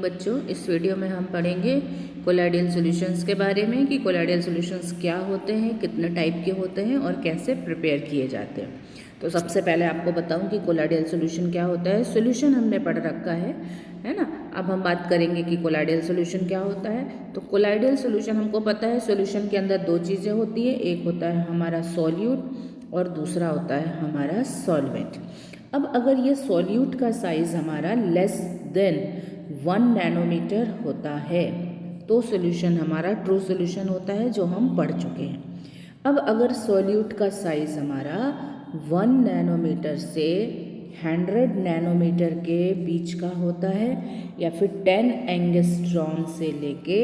बच्चों, इस वीडियो में हम पढ़ेंगे कोलाइडल सॉल्यूशंस के बारे में कि कोलाइडल सॉल्यूशंस क्या होते हैं, कितने टाइप के होते हैं और कैसे प्रिपेयर किए जाते हैं। तो सबसे पहले आपको बताऊं कि कोलाइडल सॉल्यूशन क्या होता है। सॉल्यूशन हमने पढ़ रखा है ना। अब हम बात करेंगे कि कोलाइडल सॉल्यूशन क्या होता है। तो कोलाइडल सॉल्यूशन हमको पता है, सॉल्यूशन के अंदर दो चीज़ें होती है, एक होता है हमारा सॉल्यूट और दूसरा होता है हमारा सॉल्वेंट। अब अगर ये सॉल्यूट का साइज़ हमारा लेस देन 1 नैनोमीटर होता है तो सॉल्यूशन हमारा ट्रू सॉल्यूशन होता है, जो हम पढ़ चुके हैं। अब अगर सॉल्यूट का साइज़ हमारा 1 नैनोमीटर से 100 नैनोमीटर के बीच का होता है या फिर 10 एंगस्ट्रॉम से लेके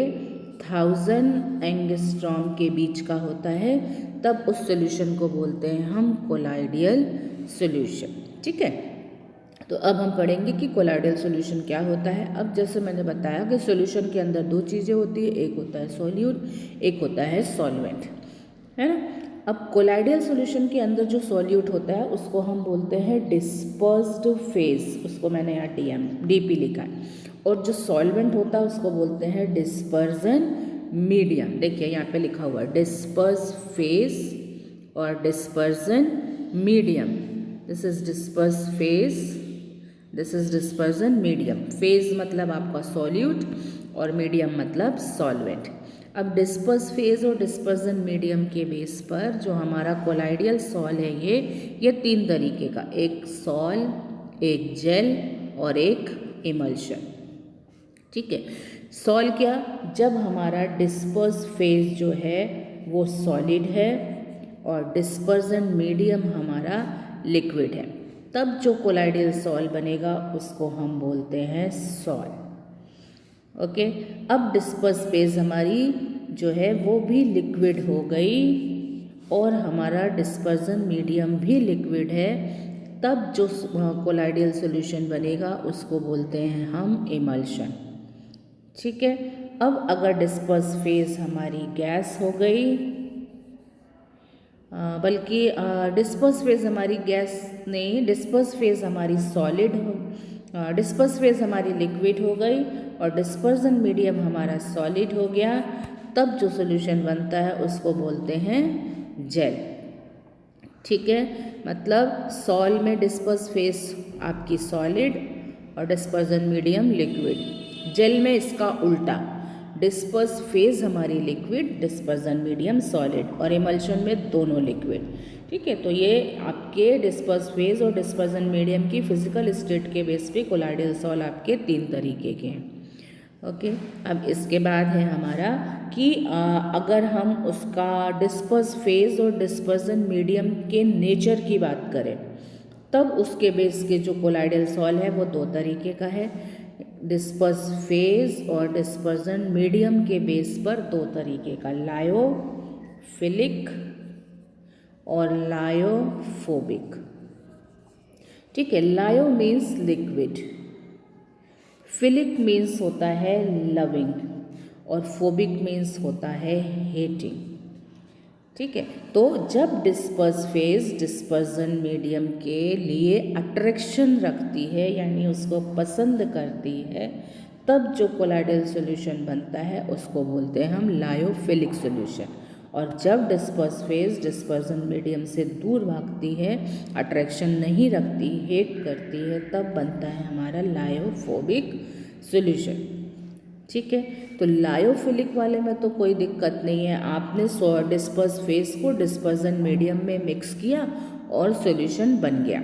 1000 एंगस्ट्रॉम के बीच का होता है, तब उस सॉल्यूशन को बोलते हैं हम कोलाइडल सॉल्यूशन। ठीक है, तो अब हम पढ़ेंगे कि कोलाइडल सॉल्यूशन क्या होता है। अब जैसे मैंने बताया कि सॉल्यूशन के अंदर दो चीज़ें होती है, एक होता है सॉल्यूट, एक होता है सॉल्वेंट, है ना। अब कोलाइडल सॉल्यूशन के अंदर जो सॉल्यूट होता है उसको हम बोलते हैं डिस्पर्स्ड फेज, उसको मैंने यहाँ डीपी लिखा है। और जो सॉल्वेंट होता है उसको बोलते हैं डिस्पर्जन मीडियम। देखिए यहाँ पे लिखा हुआ है डिस्पर्स फेज और dispersion medium. This is disperse phase, this is dispersion medium. Phase मतलब आपका सॉल्यूट और मीडियम मतलब सॉल्वेंट। अब डिस्पर्स फेज और डिस्पर्जन मीडियम के बेस पर जो हमारा कोलाइडल सॉल है ये 3 तरीके का, एक सॉल, एक जेल और एक इमल्शन। ठीक है, सॉल क्या, जब हमारा डिस्पर्स फेज जो है वो सॉलिड है और डिस्पर्जन मीडियम हमारा लिक्विड है, तब जो कोलाइडल सॉल बनेगा उसको हम बोलते हैं सॉल। ओके, अब डिस्पर्स फेज हमारी जो है वो भी लिक्विड हो गई और हमारा डिस्पर्जन मीडियम भी लिक्विड है, तब जो कोलाइडल सॉल्यूशन बनेगा उसको बोलते हैं हम इमल्शन। ठीक है, अब अगर डिस्पर्स फेज हमारी गैस हो गई, बल्कि डिस्पर्स फेज हमारी गैस नहीं, डिस्पर्स फेज हमारी सॉलिड हो, डिस्पर्स फेज हमारी लिक्विड हो गई और डिस्पर्जन मीडियम हमारा सॉलिड हो गया, तब जो सॉल्यूशन बनता है उसको बोलते हैं जेल। ठीक है, मतलब सॉल में डिस्पर्स फेज आपकी सॉलिड और डिस्पर्जन मीडियम लिक्विड। जेल में इसका उल्टा, डिस्पर्स फेज हमारी लिक्विड, डिस्पर्जन मीडियम सॉलिड और इमल्शन में दोनों लिक्विड। ठीक है, तो ये आपके डिस्पर्स फेज और डिस्पर्जन मीडियम की फिजिकल स्टेट के बेस पे कोलाइडल सॉल आपके 3 तरीके के हैं। ओके, अब इसके बाद है हमारा कि अगर हम उसका डिस्पर्स फेज और डिस्पर्जन मीडियम के नेचर की बात करें, तब उसके बेस के जो कोलाइडल सॉल है वो 2 तरीके का है। डिस्पर्स फेज और डिस्पर्जन मीडियम के बेस पर 2 तरीके का, लायोफिलिक और लायोफोबिक। ठीक है, लायो मीन्स लिक्विड, फिलिक मीन्स होता है लविंग और फोबिक मीन्स होता है हेटिंग। ठीक है, तो जब डिस्पर्स फेज डिस्पर्जन मीडियम के लिए अट्रैक्शन रखती है यानी उसको पसंद करती है, तब जो कोलाइडल सॉल्यूशन बनता है उसको बोलते हैं हम लायोफिलिक सॉल्यूशन। और जब डिस्पर्स फेज डिस्पर्जन मीडियम से दूर भागती है, अट्रैक्शन नहीं रखती, हेट करती है, तब बनता है हमारा लायोफोबिक सॉल्यूशन। ठीक है, तो लायोफिलिक वाले में तो कोई दिक्कत नहीं है, आपने डिस्पर्स फेज को डिस्पर्जन मीडियम में मिक्स किया और सॉल्यूशन बन गया।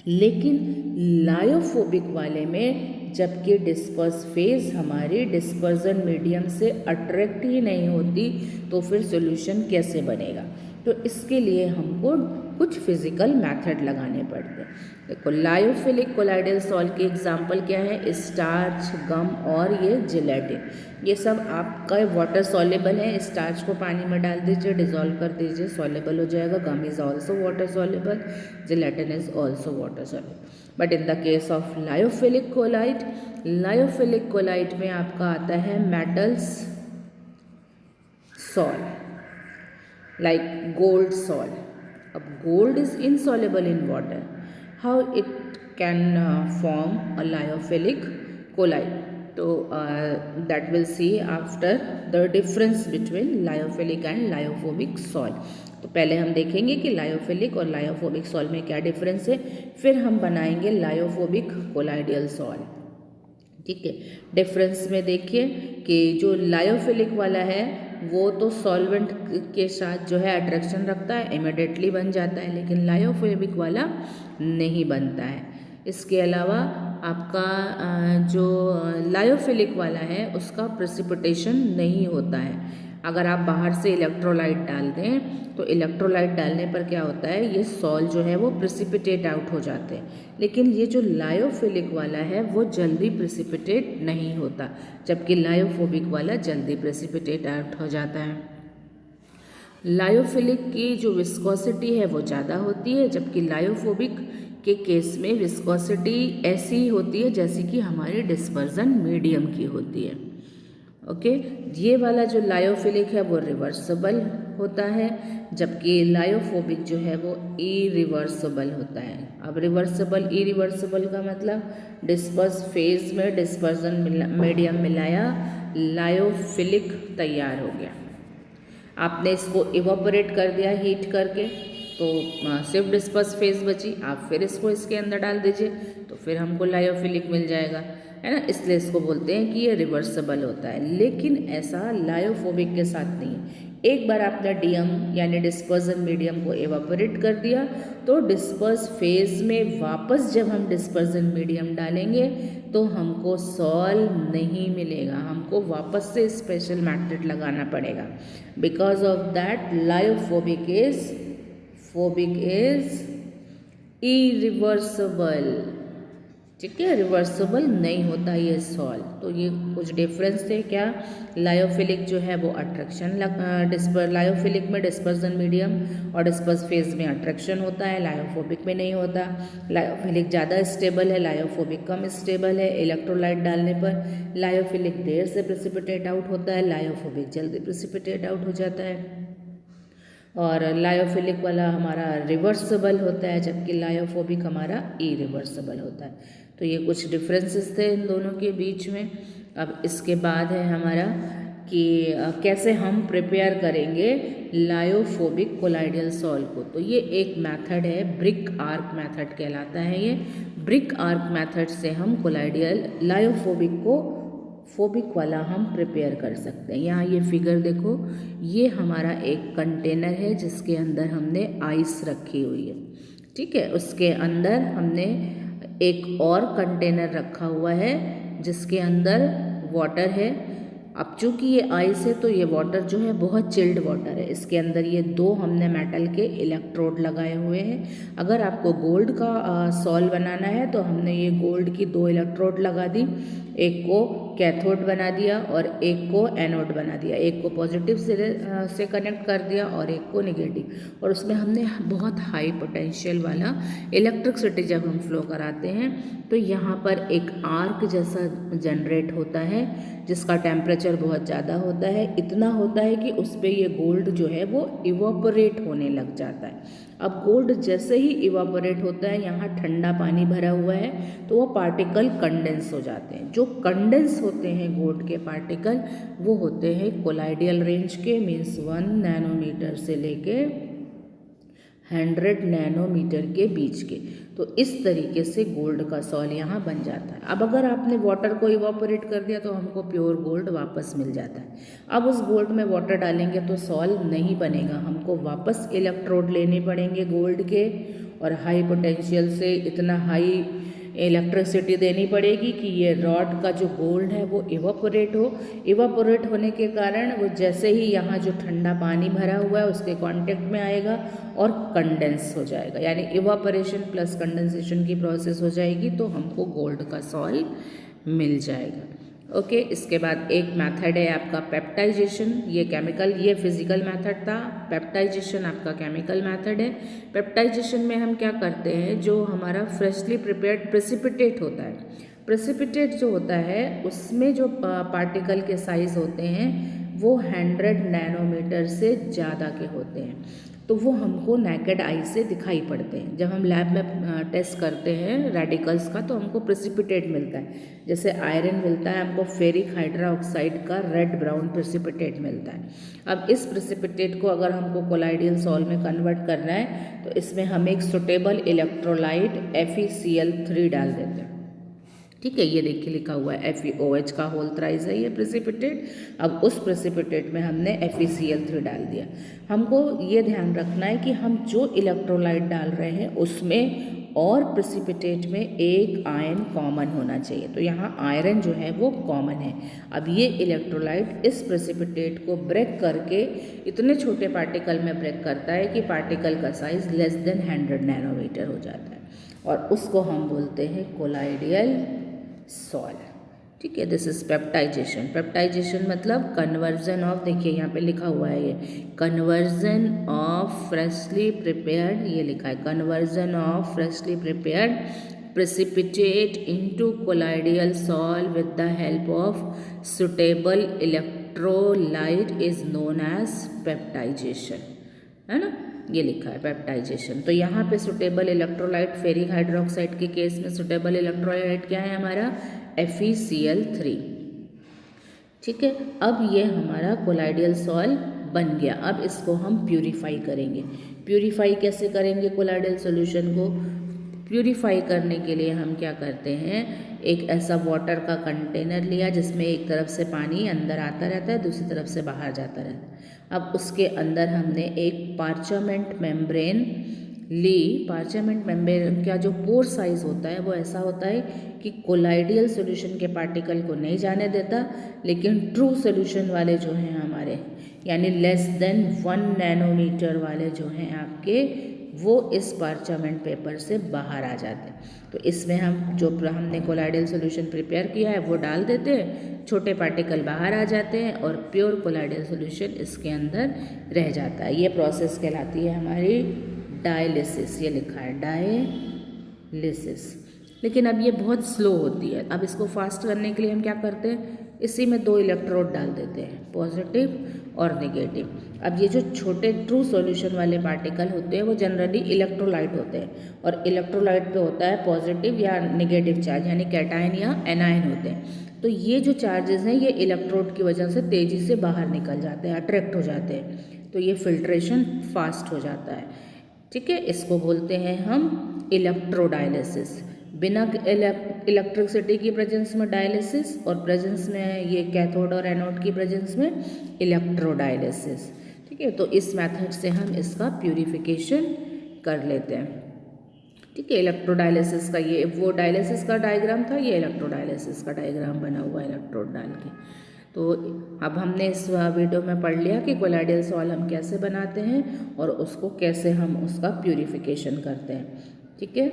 लेकिन लायोफोबिक वाले में जबकि डिस्पर्स फेज हमारी डिस्पर्जन मीडियम से अट्रैक्ट ही नहीं होती, तो फिर सॉल्यूशन कैसे बनेगा। तो इसके लिए हमको कुछ फिजिकल मेथड लगाने पड़ते हैं। देखो, लायोफिलिक कोलाइडल सॉल के एग्जाम्पल क्या है, स्टार्च, गम और ये जिलेटिन। ये सब आपका वाटर सॉल्युबल है। स्टार्च को पानी में डाल दीजिए, डिजोल्व कर दीजिए, सॉल्युबल हो जाएगा। Gum is also water soluble, gelatin is also water soluble. But in the case of lyophilic colloid, lyophilic colloid में आपका आता है metals sol, like gold sol. अब gold is insoluble in water. How it can form a lyophilic colloid? तो that will see after the difference between lyophilic and lyophobic soil. तो पहले हम देखेंगे कि लायोफिलिक और लायोफोबिक सॉइल में क्या डिफरेंस है, फिर हम बनाएंगे लायोफोबिक कोलाइडियल सॉइल। ठीक है, डिफरेंस में देखिए कि जो लायोफिलिक वाला है वो तो सॉल्वेंट के साथ जो है अट्रैक्शन रखता है, इमिडिएटली बन जाता है, लेकिन लायोफोबिक वाला नहीं बनता है। इसके अलावा आपका जो लायोफिलिक वाला है उसका प्रेसिपिटेशन नहीं होता है। अगर आप बाहर से इलेक्ट्रोलाइट डाल दें तो इलेक्ट्रोलाइट डालने पर क्या होता है, ये सॉल जो है वो प्रेसिपिटेट आउट हो जाते हैं, लेकिन ये जो लायोफिलिक वाला है वो जल्दी प्रेसिपिटेट नहीं होता, जबकि लायोफोबिक वाला जल्दी प्रेसिपिटेट आउट हो जाता है। लायोफिलिक की जो विस्कोसिटी है वो ज़्यादा होती है, जबकि लायोफोबिक के केस में विस्कोसिटी ऐसी ही होती है जैसी कि हमारी डिस्पर्जन मीडियम की होती है। ओके, ये वाला जो लायोफिलिक है वो रिवर्सिबल होता है, जबकि लायोफोबिक जो है वो इरिवर्सिबल होता है। अब रिवर्सिबल इरिवर्सिबल का मतलब डिस्पर्स फेज में डिस्पर्जन मीडियम मिलाया, लायोफिलिक तैयार हो गया। आपने इसको इवापोरेट कर दिया हीट करके तो सिर्फ डिस्पर्स फेज बची, आप फिर इसको इसके अंदर डाल दीजिए तो फिर हमको लायोफिलिक मिल जाएगा, है ना। इसलिए इसको बोलते हैं कि ये रिवर्सिबल होता है, लेकिन ऐसा लायोफोबिक के साथ नहीं है। एक बार आपने डीएम यानी डिस्पर्जन मीडियम को एवापोरेट कर दिया तो डिस्पर्स फेज में वापस जब हम डिस्पर्जन मीडियम डालेंगे तो हमको सॉल नहीं मिलेगा, हमको वापस से स्पेशल मैथड लगाना पड़ेगा। Because of that lyophobic is irreversible. ठीक है, रिवर्सिबल नहीं होता ये सॉल। तो ये कुछ डिफरेंस थे क्या, लायोफिलिक जो है वो अट्रैक्शन लायोफिलिक में डिस्पर्जन मीडियम और डिस्पर्स फेज में अट्रैक्शन होता है, लायोफोबिक में नहीं होता। लायोफिलिक ज़्यादा स्टेबल है, लायोफोबिक कम स्टेबल है। इलेक्ट्रोलाइट डालने पर लायोफिलिक देर से प्रेसिपिटेट आउट होता है, लायोफोबिक जल्दी प्रेसिपिटेट आउट हो जाता है। और लायोफिलिक वाला हमारा रिवर्सिबल होता है, जबकि लायोफोबिक हमारा इरिवर्सिबल होता है। तो ये कुछ डिफरेंसेस थे इन दोनों के बीच में। अब इसके बाद है हमारा कि कैसे हम प्रिपेयर करेंगे लायोफोबिक कोलाइडियल सॉल को। तो ये एक मेथड है, ब्रिक आर्क मेथड कहलाता है। ये ब्रिक आर्क मेथड से हम कोलाइडियल लायोफोबिक को फोबिक वाला हम प्रिपेयर कर सकते हैं। यहाँ ये फिगर देखो, ये हमारा एक कंटेनर है जिसके अंदर हमने आइस रखी हुई है। ठीक है, उसके अंदर हमने एक और कंटेनर रखा हुआ है जिसके अंदर वाटर है। अब चूंकि ये आइस है तो ये वाटर जो है बहुत चिल्ड वाटर है। इसके अंदर ये दो हमने मेटल के इलेक्ट्रोड लगाए हुए हैं। अगर आपको गोल्ड का सॉल बनाना है तो हमने ये गोल्ड की दो इलेक्ट्रोड लगा दी, एक को कैथोड बना दिया और एक को एनोड बना दिया, एक को पॉजिटिव से कनेक्ट कर दिया और एक को निगेटिव, और उसमें हमने बहुत हाई पोटेंशियल वाला इलेक्ट्रिसिटी जब हम फ्लो कराते हैं तो यहाँ पर एक आर्क जैसा जनरेट होता है जिसका टेम्परेचर बहुत ज़्यादा होता है। इतना होता है कि उस पर ये गोल्ड जो है वो इवापोरेट होने लग जाता है। अब गोल्ड जैसे ही इवापोरेट होता है, यहाँ ठंडा पानी भरा हुआ है तो वो पार्टिकल कंडेंस हो जाते हैं। जो कंडेंस होते हैं गोल्ड के पार्टिकल वो होते हैं कोलाइडियल रेंज के, मीन्स 1 नैनोमीटर से लेके 100 नैनोमीटर के बीच के। तो इस तरीके से गोल्ड का सॉल यहाँ बन जाता है। अब अगर आपने वाटर को इवापोरेट कर दिया तो हमको प्योर गोल्ड वापस मिल जाता है। अब उस गोल्ड में वाटर डालेंगे तो सॉल नहीं बनेगा, हमको वापस इलेक्ट्रोड लेने पड़ेंगे गोल्ड के, और हाई पोटेंशियल से इतना हाई इलेक्ट्रिसिटी देनी पड़ेगी कि ये रॉड का जो गोल्ड है वो इवापोरेट हो। इवापोरेट होने के कारण वो जैसे ही यहाँ जो ठंडा पानी भरा हुआ है उसके कांटेक्ट में आएगा और कंडेंस हो जाएगा, यानी इवापोरेशन प्लस कंडेंसेशन की प्रोसेस हो जाएगी तो हमको गोल्ड का सॉल मिल जाएगा। ओके, इसके बाद एक मेथड है आपका पेप्टाइजेशन। ये केमिकल, ये फिजिकल मेथड था, पेप्टाइजेशन आपका केमिकल मेथड है। पेप्टाइजेशन में हम क्या करते हैं, जो हमारा फ्रेशली प्रिपेयर्ड प्रेसिपिटेट होता है, प्रेसिपिटेट जो होता है उसमें जो पार्टिकल के साइज होते हैं वो 100 नैनोमीटर से ज़्यादा के होते हैं। तो वो हमको नेकेड आई से दिखाई पड़ते हैं। जब हम लैब में टेस्ट करते हैं रेडिकल्स का तो हमको प्रेसिपिटेट मिलता है। जैसे आयरन मिलता है हमको फेरिक हाइड्रोक्साइड का रेड ब्राउन प्रेसिपिटेट मिलता है। अब इस प्रेसिपिटेट को अगर हमको कोलाइडियल सॉल्ट में कन्वर्ट करना है तो इसमें हम एक सुटेबल इलेक्ट्रोलाइट FeCl3 डाल देते हैं। ठीक है, ये देखिए लिखा हुआ है FeOH का होल थ्राइस है ये प्रेसिपिटेट। अब उस प्रेसिपिटेट में हमने FeCl3 डाल दिया। हमको ये ध्यान रखना है कि हम जो इलेक्ट्रोलाइट डाल रहे हैं उसमें और प्रेसिपिटेट में एक आयन कॉमन होना चाहिए। तो यहाँ आयरन जो है वो कॉमन है। अब ये इलेक्ट्रोलाइट इस प्रेसिपिटेट को ब्रेक करके इतने छोटे पार्टिकल में ब्रेक करता है कि पार्टिकल का साइज लेस देन 100 नैनोमीटर हो जाता है और उसको हम बोलते हैं कोलाइडियल सॉल्ट। ठीक है, दिस इज पेप्टाइजेशन। पेप्टाइजेशन मतलब कन्वर्जन ऑफ, देखिए यहाँ पे लिखा हुआ है ये कन्वर्जन ऑफ फ्रेशली प्रिपेयर्ड, ये लिखा है conversion of freshly prepared precipitate into colloidal salt with the help of suitable electrolyte is known as peptization, है ना, ये लिखा है पेप्टाइजेशन। तो यहाँ पे सुटेबल इलेक्ट्रोलाइट फेरिक हाइड्रोक्साइड के केस में सुटेबल इलेक्ट्रोलाइट क्या है हमारा FeCl3। ठीक है, अब ये हमारा कोलाइडियल सॉल्ट बन गया। अब इसको हम प्यूरिफाई करेंगे। प्यूरिफाई कैसे करेंगे कोलाइडियल सॉल्यूशन को? प्यूरिफाई करने के लिए हम क्या करते हैं, एक ऐसा वाटर का कंटेनर लिया जिसमें एक तरफ से पानी अंदर आता रहता है, दूसरी तरफ से बाहर जाता रहता है। अब उसके अंदर हमने एक पार्चमेंट मेम्ब्रेन ली। पार्चमेंट मेम्ब्रेन का जो पोर साइज होता है वो ऐसा होता है कि कोलाइडियल सॉल्यूशन के पार्टिकल को नहीं जाने देता, लेकिन ट्रू सॉल्यूशन वाले जो हैं हमारे, यानी लेस देन 1 नैनोमीटर वाले जो हैं आपके, वो इस पार्चमेंट पेपर से बाहर आ जाते हैं। तो इसमें हम जो हमने कोलाइडियल सॉल्यूशन प्रिपेयर किया है वो डाल देते हैं, छोटे पार्टिकल बाहर आ जाते हैं और प्योर कोलाइडियल सॉल्यूशन इसके अंदर रह जाता है। ये प्रोसेस कहलाती है हमारी डायलिसिस। ये लिखा है डायलिसिस। लेकिन अब ये बहुत स्लो होती है। अब इसको फास्ट करने के लिए हम क्या करते हैं, इसी में 2 इलेक्ट्रोड डाल देते हैं, पॉजिटिव और नेगेटिव। अब ये जो छोटे ट्रू सॉल्यूशन वाले पार्टिकल होते हैं वो जनरली इलेक्ट्रोलाइट होते हैं और इलेक्ट्रोलाइट पे होता है पॉजिटिव या नेगेटिव चार्ज, यानी कैटायन या एनायन होते हैं। तो ये जो चार्जेस हैं ये इलेक्ट्रोड की वजह से तेज़ी से बाहर निकल जाते हैं, अट्रैक्ट हो जाते हैं, तो ये फिल्ट्रेशन फास्ट हो जाता है। ठीक है, इसको बोलते हैं हम इलेक्ट्रोडायलिसिस। बिना इलेक्ट्रिसिटी की प्रेजेंस में डायलिसिस और प्रेजेंस में ये कैथोड और एनोड की प्रेजेंस में इलेक्ट्रोडायलिसिस। ठीक है, तो इस मेथड से हम इसका प्यूरिफिकेशन कर लेते हैं। ठीक है, इलेक्ट्रोडायलिसिस का ये वो डायलिसिस का डायग्राम था, ये इलेक्ट्रोडायलिसिस का डायग्राम बना हुआ है इलेक्ट्रोड डाल के। तो अब हमने इस वीडियो में पढ़ लिया कि कोलाइडियल सॉल्ट हम कैसे बनाते हैं और उसको कैसे हम उसका प्यूरिफिकेशन करते हैं। ठीक है।